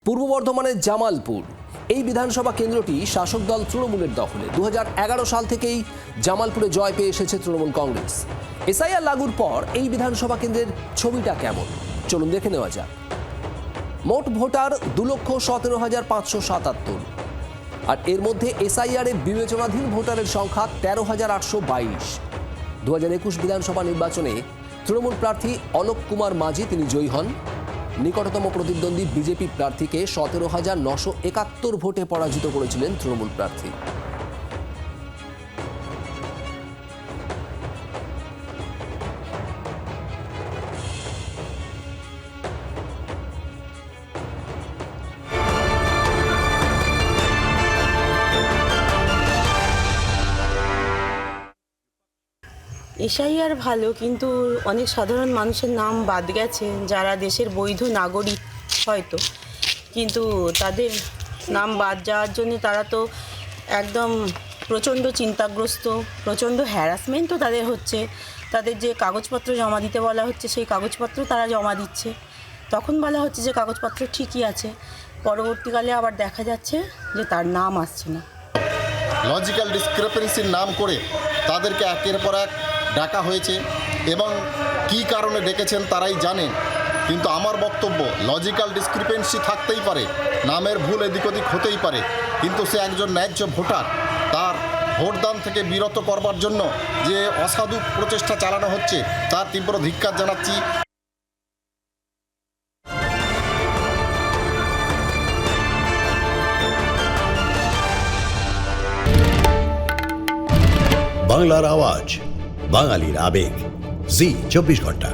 পূর্ব বর্ধমানের জামালপুর এই বিধানসভা কেন্দ্রটি শাসক দল তৃণমূলের দখলে। 2011 সাল থেকেই জামালপুরে জয় পেয়ে এসেছে তৃণমূল কংগ্রেস। এসআইআর লাগুর পর এই বিধানসভা কেন্দ্রের ছবিটা কেমন চলুন দেখে নেওয়া যাক। মোট ভোটার 2,17,577, আর এর মধ্যে এসআইআর এর বিবেচনাধীন ভোটারের সংখ্যা 13,822। 2021 বিধানসভা নির্বাচনে তৃণমূল প্রার্থী অলোক কুমার মাঝি তিনি জয়ী হন। নিকটতম প্রতিদ্বন্দ্বী বিজেপি প্রার্থীকে 17,971 ভোটে পরাজিত করেছিলেন তৃণমূল প্রার্থী। এসআইআর ভালো, কিন্তু অনেক সাধারণ মানুষের নাম বাদ গেছে যারা দেশের বৈধ নাগরিক হয়তো, কিন্তু তাদের নাম বাদ যাওয়ার জন্য তারা তো একদম প্রচণ্ড চিন্তাগ্রস্ত, প্রচণ্ড হ্যারাসমেন্টও তাদের হচ্ছে। তাদের যে কাগজপত্র জমা দিতে বলা হচ্ছে সেই কাগজপত্র তারা জমা দিচ্ছে, তখন বলা হচ্ছে যে কাগজপত্র ঠিকই আছে, পরবর্তীকালে আবার দেখা যাচ্ছে যে তার নাম আসছে না। লজিক্যাল ডিসক্রিপেন্সির নাম করে তাদেরকে একের পর এক ডাকা হয়েছে এবং কী কারণে ডেকেছেন তারাই জানেন। কিন্তু আমার বক্তব্য, লজিক্যাল ডিসক্রিপেন্সি থাকতেই পারে, নামের ভুল এদিক ওদিক হতেই পারে, কিন্তু সে একজন ন্যায্য ভোটার। তার ভোটদান থেকে বিরত করবার জন্য যে অসাধু প্রচেষ্টা চালানো হচ্ছে তার তীব্র ধিক্কার জানাচ্ছি। বাংলার আওয়াজ, বাঙালির আবেগ, জি 24 ঘন্টা।